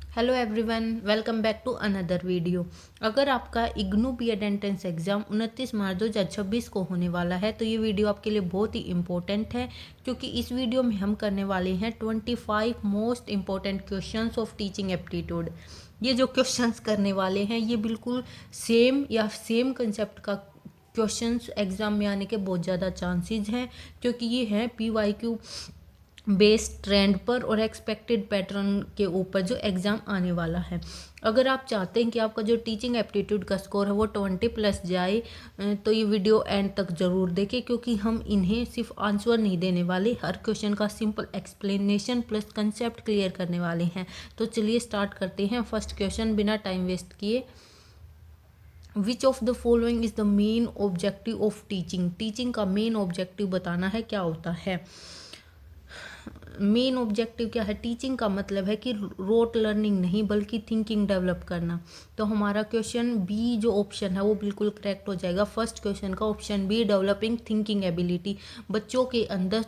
Hello everyone, welcome back to another video. अगर आपका IGNOU B Ed entrance exam 29 March 2026 को होने वाला है तो ये वीडियो आपके लिए बहुत ही इम्पोर्टेंट है, क्योंकि इस वीडियो में हम करने वाले हैं 25 most important questions of teaching aptitude. ये जो क्वेश्चंस करने वाले हैं ये बिल्कुल सेम कंसेप्ट का क्वेश्चंस एग्ज़ाम में आने के बहुत ज़्यादा चांसेस हैं, क्योंकि ये हैं PYQ बेस्ड ट्रेंड पर और एक्सपेक्टेड पैटर्न के ऊपर जो एग्ज़ाम आने वाला है। अगर आप चाहते हैं कि आपका जो टीचिंग एप्टीट्यूड का स्कोर है वो 20+ जाए, तो ये वीडियो एंड तक ज़रूर देखें, क्योंकि हम इन्हें सिर्फ आंसर नहीं देने वाले, हर क्वेश्चन का simple explanation plus concept clear करने वाले हैं। तो चलिए स्टार्ट करते हैं। फर्स्ट क्वेश्चन बिना टाइम वेस्ट किए, which of the following is the main objective of teaching. Teaching का मेन ऑब्जेक्टिव बताना है, क्या होता है। मेन ऑब्जेक्टिव क्या है? टीचिंग का मतलब है कि रोट लर्निंग नहीं बल्कि थिंकिंग डेवलप करना। तो हमारा क्वेश्चन बी जो ऑप्शन है वो बिल्कुल करेक्ट हो जाएगा। फर्स्ट क्वेश्चन का option B, developing thinking ability, बच्चों के अंदर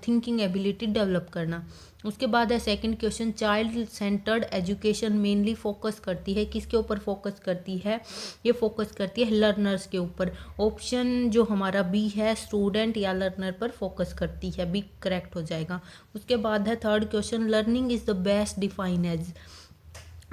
थिंकिंग एबिलिटी डेवलप करना। उसके बाद है second question, child centred education mainly focus करती है, किसके ऊपर फोकस करती है? ये फोकस करती है लर्नर्स के ऊपर। ऑप्शन जो हमारा बी है, स्टूडेंट या लर्नर पर फोकस करती है, बी करेक्ट हो जाएगा। उसके बाद है third question, learning is the best define as.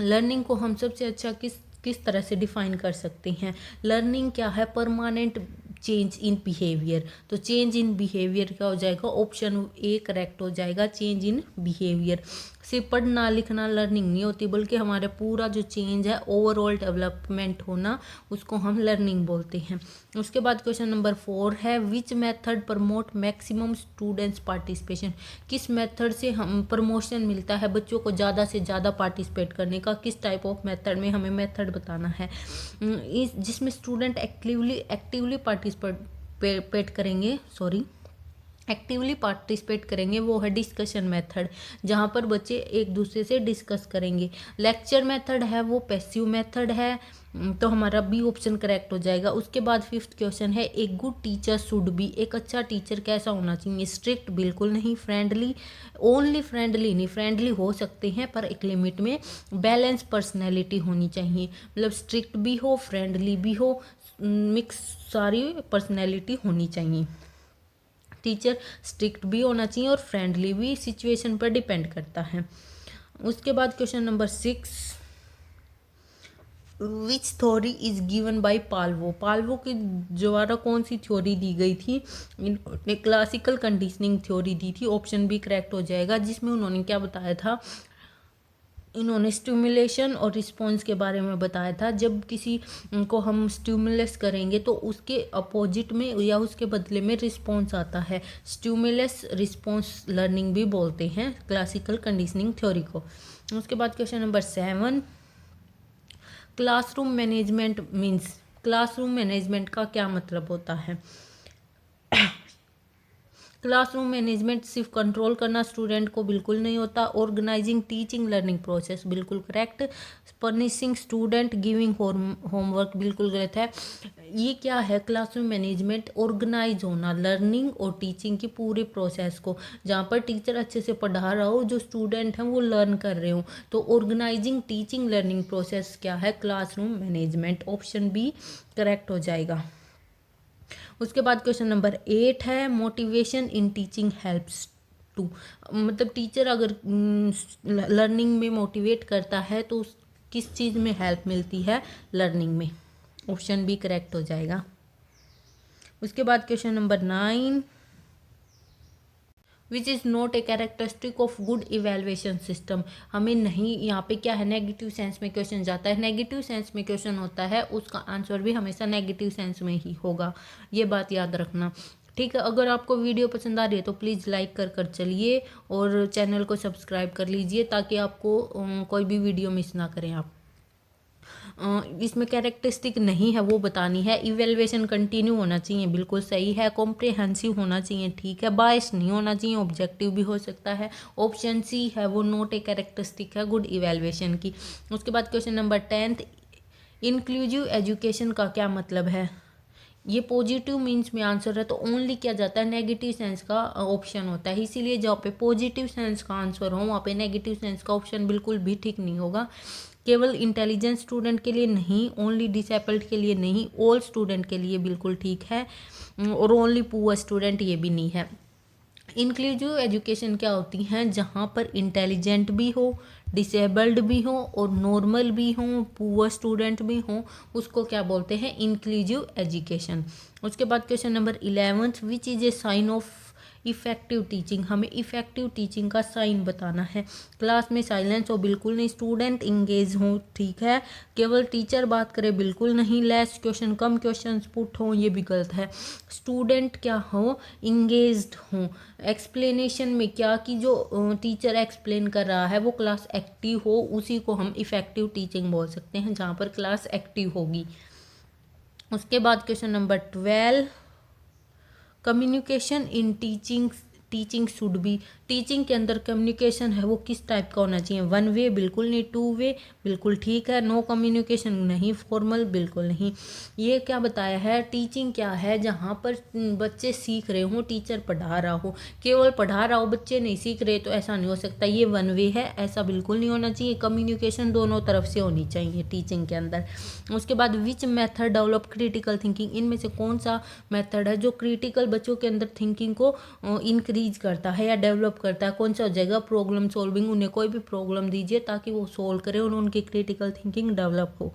Learning को हम सबसे अच्छा किस तरह से डिफाइन कर सकते हैं? लर्निंग क्या है? Permanent change in behaviour. तो चेंज इन बिहेवियर क्या हो जाएगा? ऑप्शन ए करेक्ट हो जाएगा, चेंज इन बिहेवियर। सिर्फ पढ़ना लिखना लर्निंग नहीं होती, बल्कि हमारे पूरा जो चेंज है, ओवरऑल डेवलपमेंट होना, उसको हम लर्निंग बोलते हैं। उसके बाद क्वेश्चन नंबर 4 है, which method promote maximum students participation. किस मेथड से हम प्रमोशन मिलता है बच्चों को ज़्यादा से ज़्यादा पार्टिसिपेट करने का? किस टाइप ऑफ मेथड में हमें मेथड बताना है इस जिसमें स्टूडेंट एक्टिवली पार्टिसिपेट करेंगे, वो है डिस्कशन मेथड, जहाँ पर बच्चे एक दूसरे से डिस्कस करेंगे। लेक्चर मेथड है वो पैसिव मेथड है, तो हमारा बी ऑप्शन करेक्ट हो जाएगा। उसके बाद फिफ्थ क्वेश्चन है, एक गुड टीचर शुड बी। एक अच्छा टीचर कैसा होना चाहिए? स्ट्रिक्ट बिल्कुल नहीं, फ्रेंडली, ओनली फ्रेंडली नहीं, फ्रेंडली हो सकते हैं पर एक लिमिट में। बैलेंस पर्सनैलिटी होनी चाहिए, मतलब स्ट्रिक्ट भी हो, फ्रेंडली भी हो, मिक्स सारी पर्सनैलिटी होनी चाहिए। टीचर स्ट्रिक्ट भी होना चाहिए और फ्रेंडली भी, सिचुएशन पर डिपेंड करता है। उसके बाद question number 6, which theory is given by Pavlov. Pavlov के द्वारा कौन सी थ्योरी दी गई थी? इन्होंने क्लासिकल कंडीशनिंग थ्योरी दी थी, ऑप्शन बी करेक्ट हो जाएगा। जिसमें उन्होंने क्या बताया था? इन्होंने स्टिमुलेशन और रिस्पॉन्स के बारे में बताया था। जब किसी को हम स्टिमुलस करेंगे तो उसके अपोजिट में या उसके बदले में रिस्पॉन्स आता है। स्टिमुलस रिस्पॉन्स लर्निंग भी बोलते हैं क्लासिकल कंडीशनिंग थ्योरी को। उसके बाद question number 7, classroom management means. Classroom management का क्या मतलब होता है? क्लासरूम मैनेजमेंट सिर्फ कंट्रोल करना स्टूडेंट को बिल्कुल नहीं होता। ऑर्गेनाइजिंग टीचिंग लर्निंग प्रोसेस बिल्कुल correct. Punishing student, giving homework बिल्कुल गलत है। ये क्या है? क्लासरूम मैनेजमेंट ऑर्गेनाइज होना लर्निंग और टीचिंग की पूरी प्रोसेस को, जहाँ पर टीचर अच्छे से पढ़ा रहा हो, जो स्टूडेंट हैं वो लर्न कर रहे हो। तो ऑर्गेनाइजिंग टीचिंग लर्निंग प्रोसेस क्या है? Classroom management, option B correct हो जाएगा। उसके बाद क्वेश्चन नंबर 8 है, motivation in teaching helps to. मतलब टीचर अगर लर्निंग में मोटिवेट करता है तो किस चीज़ में हेल्प मिलती है? लर्निंग में, ऑप्शन बी करेक्ट हो जाएगा। उसके बाद question number 9, which is not a characteristic of good evaluation system. हमें नहीं, यहाँ पे क्या है, नेगेटिव सेंस में क्वेश्चन जाता है। नेगेटिव सेंस में क्वेश्चन होता है उसका आंसर भी हमेशा नेगेटिव सेंस में ही होगा, ये बात याद रखना। ठीक है, अगर आपको वीडियो पसंद आ रही है तो प्लीज़ लाइक कर चलिए और चैनल को सब्सक्राइब कर लीजिए, ताकि आपको कोई भी वीडियो मिस ना करें आप। इसमें कैरेक्टरिस्टिक नहीं है वो बतानी है। इवेल्युएशन कंटिन्यू होना चाहिए, बिल्कुल सही है। कॉम्प्रिहेंसिव होना चाहिए, ठीक है। बायस नहीं होना चाहिए, ऑब्जेक्टिव भी हो सकता है। ऑप्शन सी है वो नॉट ए कैरेक्टरिस्टिक है गुड इवेल्युएशन की। उसके बाद क्वेश्चन नंबर 10, इंक्लूसिव एजुकेशन का क्या मतलब है? ये पॉजिटिव मीन्स में आंसर है तो ओनली क्या जाता है, नेगेटिव सेंस का ऑप्शन होता है। इसीलिए जहाँ पे पॉजिटिव सेंस का आंसर हो वहाँ पे नेगेटिव सेंस का ऑप्शन बिल्कुल भी ठीक नहीं होगा। केवल इंटेलिजेंट स्टूडेंट के लिए नहीं, ओनली डिसेबल्ड के लिए नहीं, ऑल स्टूडेंट के लिए बिल्कुल ठीक है, और ओनली पुअर स्टूडेंट ये भी नहीं है। इंक्लूसिव एजुकेशन क्या होती हैं, जहाँ पर इंटेलिजेंट भी हो, डिसेबल्ड भी हो और नॉर्मल भी हो, पुअर स्टूडेंट भी हो, उसको क्या बोलते हैं, इंक्लूसिव एजुकेशन। उसके बाद question number 11, which is a sign of effective teaching. हमें इफेक्टिव टीचिंग का साइन बताना है। क्लास में साइलेंस हो, बिल्कुल नहीं। स्टूडेंट इंगेज हो, ठीक है। केवल टीचर बात करे, बिल्कुल नहीं। लेस क्वेश्चन, कम क्वेश्चन पुट हो, ये भी गलत है। स्टूडेंट क्या हो, इंगेज्ड हो। एक्सप्लेनेशन में क्या कि जो टीचर एक्सप्लेन कर रहा है वो क्लास एक्टिव हो, उसी को हम इफेक्टिव टीचिंग बोल सकते हैं, जहाँ पर क्लास एक्टिव होगी। उसके बाद question number 12, communication in teaching should be. Teaching के अंदर कम्युनिकेशन है वो किस टाइप का होना चाहिए, 1 वे बिल्कुल नहीं, 2 वे बिल्कुल ठीक है, नो कम्युनिकेशन नहीं, फॉर्मल बिल्कुल नहीं। ये क्या बताया है, टीचिंग क्या है, जहाँ पर बच्चे सीख रहे हो, टीचर पढ़ा रहा हो। केवल पढ़ा रहा हो, बच्चे नहीं सीख रहे, तो ऐसा नहीं हो सकता, ये 1 वे है, ऐसा बिल्कुल नहीं होना चाहिए। कम्युनिकेशन दोनों तरफ से होनी चाहिए टीचिंग के अंदर। उसके बाद which method develop critical thinking. इनमें से कौन सा मेथड है जो क्रिटिकल बच्चों के अंदर थिंकिंग को इंक्रीज करता है या डेवलप करता है, कौन सा जगह, प्रॉब्लम सॉल्विंग। उन्हें कोई भी प्रॉब्लम दीजिए ताकि वो सोल्व करें और उनकी क्रिटिकल थिंकिंग डेवलप हो।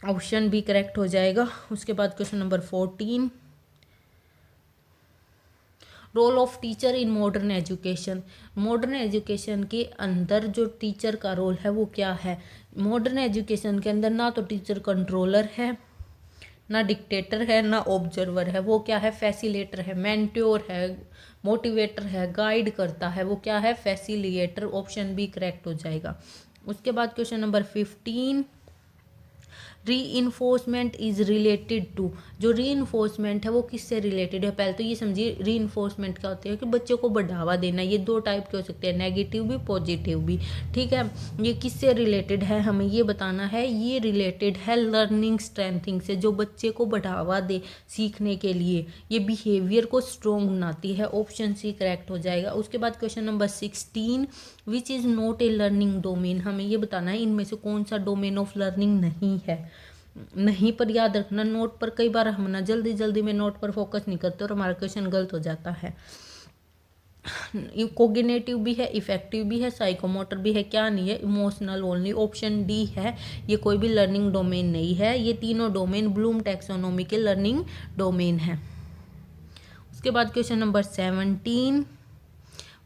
ऑप्शन भी करेक्ट हो जाएगा। उसके बाद question number 14, role of teacher in modern education. Modern education के अंदर जो टीचर का रोल है वो क्या है। मॉडर्न एजुकेशन के अंदर ना तो टीचर कंट्रोलर है, ना डिक्टेटर है, ना ऑब्जर्वर है। वो क्या है, फैसिलेटर है, मेंटोर है, मोटिवेटर है, गाइड करता है, वो क्या है, फैसिलिएटर। ऑप्शन बी करेक्ट हो जाएगा। उसके बाद क्वेश्चन नंबर 15, री इन्फोर्समेंट इज रिलेटेड टू। जो री इन्फोर्समेंट है वो किससे रिलेटेड है, पहले तो ये समझिए री इन्फोर्समेंट क्या होती है कि बच्चों को बढ़ावा देना। ये 2 टाइप के हो सकते हैं, नेगेटिव भी, पॉजिटिव भी, ठीक है। ये किससे रिलेटेड है हमें ये बताना है। ये रिलेटेड है लर्निंग स्ट्रेंथिंग से, जो बच्चे को बढ़ावा दे सीखने के लिए, ये बिहेवियर को स्ट्रॉन्ग बनाती है। ऑप्शन सी करेक्ट हो जाएगा। उसके बाद question number 16, which is not a learning domain. हमें ये बताना है इनमें से कौन सा डोमेन ऑफ लर्निंग नहीं है। नहीं पर याद रखना, नोट पर कई बार हम ना जल्दी में नोट पर फोकस नहीं करते और हमारा क्वेश्चन गलत हो जाता है। कोग्निटिव भी है, इफेक्टिव भी है, साइकोमोटर भी है, क्या नहीं है, इमोशनल ओनली। ऑप्शन डी है, ये कोई भी लर्निंग डोमेन नहीं है। ये तीनों डोमेन ब्लूम टैक्सोनॉमी के लर्निंग डोमेन है। उसके बाद question number 17,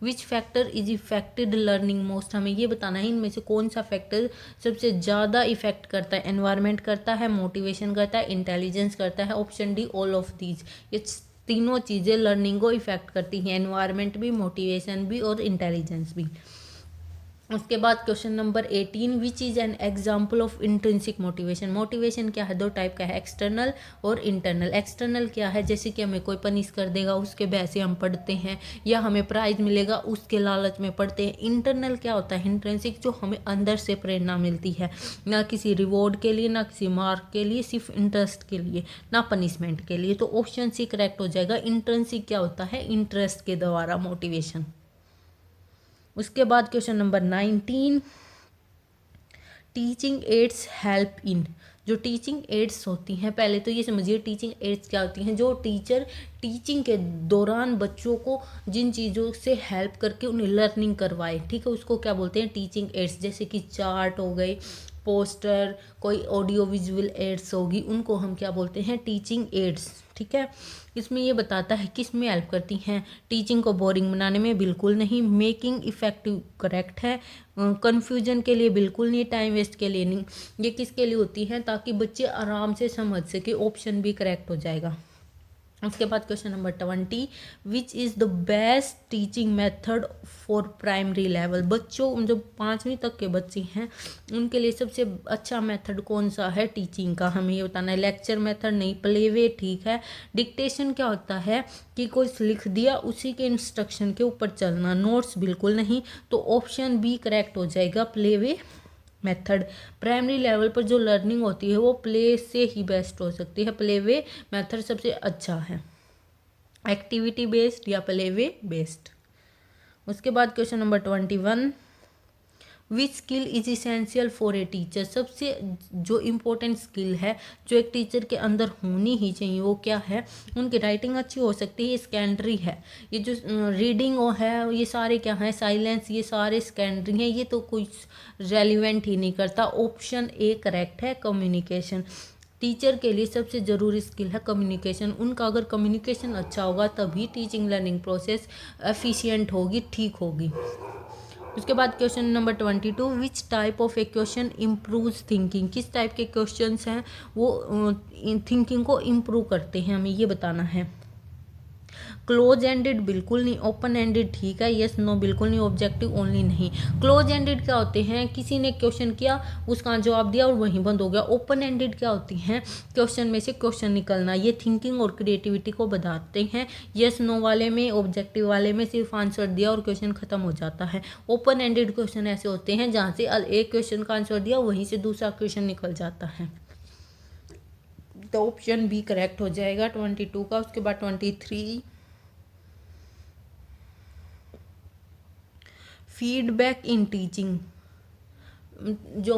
which factor is affected learning most. हमें ये बताना है इनमें से कौन सा फैक्टर सबसे ज़्यादा इफेक्ट करता है। एनवायरनमेंट करता है, मोटिवेशन करता है, इंटेलिजेंस करता है। Option D all of these. ये तीनों चीज़ें लर्निंग को इफेक्ट करती हैं, एनवायरनमेंट भी, मोटिवेशन भी और इंटेलिजेंस भी। उसके बाद question number 18, which is an example of intrinsic motivation. Motivation क्या है, 2 टाइप का है, एक्सटर्नल और इंटरनल। एक्सटर्नल क्या है, जैसे कि हमें कोई पनिश कर देगा उसके बहस से हम पढ़ते हैं, या हमें प्राइज मिलेगा उसके लालच में पढ़ते हैं। इंटरनल क्या होता है, इंट्रिंसिक, जो हमें अंदर से प्रेरणा मिलती है, ना किसी रिवॉर्ड के लिए, ना किसी मार्क के लिए, सिर्फ इंटरेस्ट के लिए, ना पनिशमेंट के लिए। तो ऑप्शन सी करेक्ट हो जाएगा। इंट्रिंसिक क्या होता है, इंटरेस्ट के द्वारा मोटिवेशन। उसके बाद question number 19, teaching ads help in. जो टीचिंग एड्स होती हैं, पहले तो ये समझिए टीचिंग एड्स क्या होती हैं, जो टीचर टीचिंग के दौरान बच्चों को जिन चीज़ों से हेल्प करके उन्हें लर्निंग करवाए, ठीक है, उसको क्या बोलते हैं, टीचिंग एड्स। जैसे कि चार्ट हो गए, पोस्टर, कोई ऑडियो विजुअल एड्स होगी, उनको हम क्या बोलते हैं, टीचिंग एड्स, ठीक है। इसमें ये बताता है किस में हेल्प करती हैं, टीचिंग को बोरिंग बनाने में, बिल्कुल नहीं। मेकिंग इफेक्टिव करेक्ट है। कन्फ्यूजन के लिए बिल्कुल नहीं, टाइम वेस्ट के लिए नहीं। ये किसके लिए होती है, ताकि बच्चे आराम से समझ सके। ऑप्शन भी करेक्ट हो जाएगा। उसके बाद question number 20, which is the best teaching method for primary level. बच्चों जो 5वीं तक के बच्चे हैं उनके लिए सबसे अच्छा मेथड कौन सा है टीचिंग का, हमें ये बताना है। लेक्चर मेथड नहीं, प्ले वे ठीक है। डिक्टेशन क्या होता है कि कोई लिख दिया उसी के इंस्ट्रक्शन के ऊपर चलना, नोट्स बिल्कुल नहीं। तो ऑप्शन बी करेक्ट हो जाएगा, play way method. Primary level पर जो लर्निंग होती है वो प्ले से ही बेस्ट हो सकती है, प्ले वे मेथड सबसे अच्छा है, एक्टिविटी बेस्ड या प्ले वे बेस्ड। उसके बाद question number 21, which skill is essential for a teacher. सबसे जो इम्पोर्टेंट स्किल है जो एक टीचर के अंदर होनी ही चाहिए वो क्या है। उनकी राइटिंग अच्छी हो सकती है, सेकेंडरी है। ये जो रीडिंग है ये सारे क्या है, साइलेंस, ये सारे सेकेंडरी हैं, ये तो कुछ रेलिवेंट ही नहीं करता। ऑप्शन ए करेक्ट है, कम्युनिकेशन। टीचर के लिए सबसे ज़रूरी स्किल है कम्युनिकेशन। उनका अगर कम्युनिकेशन अच्छा होगा तभी टीचिंग लर्निंग प्रोसेस एफिशिएंट होगी, ठीक होगी। उसके बाद question number 22, which type of A question improves thinking. किस टाइप के क्वेश्चंस हैं वो थिंकिंग को इम्प्रूव करते हैं, हमें ये बताना है। क्लोज एंडेड बिल्कुल नहीं, ओपन एंडेड ठीक है, यस नो बिल्कुल नहीं, ऑब्जेक्टिव ओनली नहीं। क्लोज एंडेड क्या होते हैं, किसी ने क्वेश्चन किया उसका जवाब दिया और वहीं बंद हो गया। ओपन एंडेड क्या होती हैं, क्वेश्चन में से क्वेश्चन निकलना, ये थिंकिंग और क्रिएटिविटी को बताते हैं। यस नो वाले में, ऑब्जेक्टिव वाले में सिर्फ आंसर दिया और क्वेश्चन खत्म हो जाता है। ओपन एंडेड क्वेश्चन ऐसे होते हैं जहाँ से एक क्वेश्चन का आंसर दिया वहीं से दूसरा क्वेश्चन निकल जाता है। तो ऑप्शन बी करेक्ट हो जाएगा 22 का। उसके बाद 23, फीडबैक इन टीचिंग। जो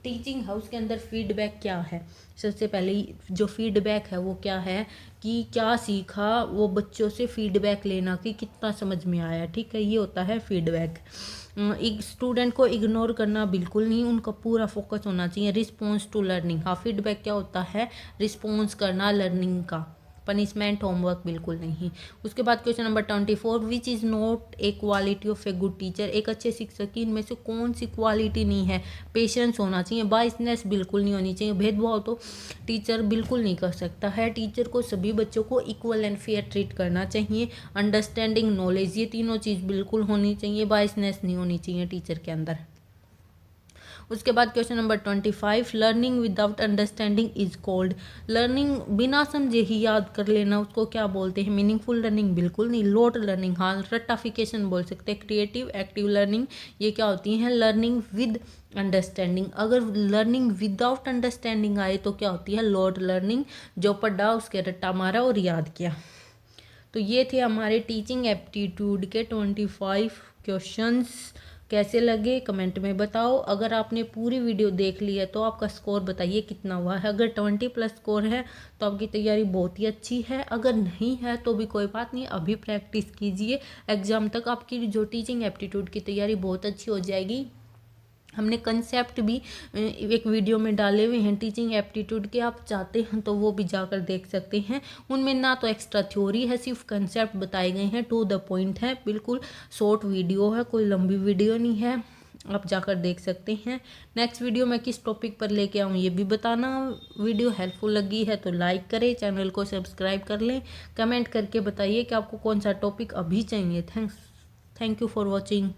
टीचिंग है उसके अंदर फीडबैक क्या है। सबसे पहले जो फीडबैक है वो क्या है कि क्या सीखा, वो बच्चों से फीडबैक लेना कि कितना समझ में आया, ठीक है, ये होता है फीडबैक। एक स्टूडेंट को इग्नोर करना बिल्कुल नहीं, उनका पूरा फोकस होना चाहिए। रिस्पॉन्स टू लर्निंग, हाँ फीडबैक क्या होता है, रिस्पॉन्स करना लर्निंग का, पनिशमेंट होमवर्क बिल्कुल नहीं। उसके बाद question number 24, which is not a quality of a good teacher. एक अच्छे शिक्षक की इनमें से कौन सी क्वालिटी नहीं है। पेशेंस होना चाहिए, बाइसनेस बिल्कुल नहीं होनी चाहिए, भेदभाव तो टीचर बिल्कुल नहीं कर सकता है। टीचर को सभी बच्चों को इक्वल एंड फेयर ट्रीट करना चाहिए। अंडरस्टैंडिंग, नॉलेज, ये तीनों चीज़ बिल्कुल होनी चाहिए, बाइसनेस नहीं होनी चाहिए टीचर के अंदर। उसके बाद question number 25, learning without understanding is called. Learning बिना समझे ही याद कर लेना उसको क्या बोलते हैं, मीनिंगफुल लर्निंग बिल्कुल नहीं, लोड लर्निंग हाँ, रट्टाफिकेशन बोल सकते हैं। क्रिएटिव, एक्टिव लर्निंग ये क्या होती है, लर्निंग विद अंडरस्टैंडिंग। अगर लर्निंग विदाउट अंडरस्टैंडिंग आए तो क्या होती है, लोड लर्निंग, जो पढ़ा उसके रट्टा मारा और याद किया। तो ये थे हमारे टीचिंग एप्टीट्यूड के 25 क्वेश्चंस। कैसे लगे कमेंट में बताओ। अगर आपने पूरी वीडियो देख ली है तो आपका स्कोर बताइए कितना हुआ है। अगर 20+ स्कोर है तो आपकी तैयारी बहुत ही अच्छी है, अगर नहीं है तो भी कोई बात नहीं, अभी प्रैक्टिस कीजिए, एग्ज़ाम तक आपकी जो टीचिंग एप्टीट्यूड की तैयारी बहुत अच्छी हो जाएगी। हमने कंसेप्ट भी एक वीडियो में डाले हुए हैं टीचिंग एप्टीट्यूड के, आप चाहते हैं तो वो भी जाकर देख सकते हैं। उनमें ना तो एक्स्ट्रा थ्योरी है, सिर्फ कंसेप्ट बताए गए हैं, टू द पॉइंट है, बिल्कुल शॉर्ट वीडियो है, कोई लंबी वीडियो नहीं है, आप जाकर देख सकते हैं। नेक्स्ट वीडियो मैं किस टॉपिक पर लेके आऊँ ये भी बताना। वीडियो हेल्पफुल लगी है तो लाइक करें, चैनल को सब्सक्राइब कर लें, कमेंट करके बताइए कि आपको कौन सा टॉपिक अभी चाहिए। Thank you for watching.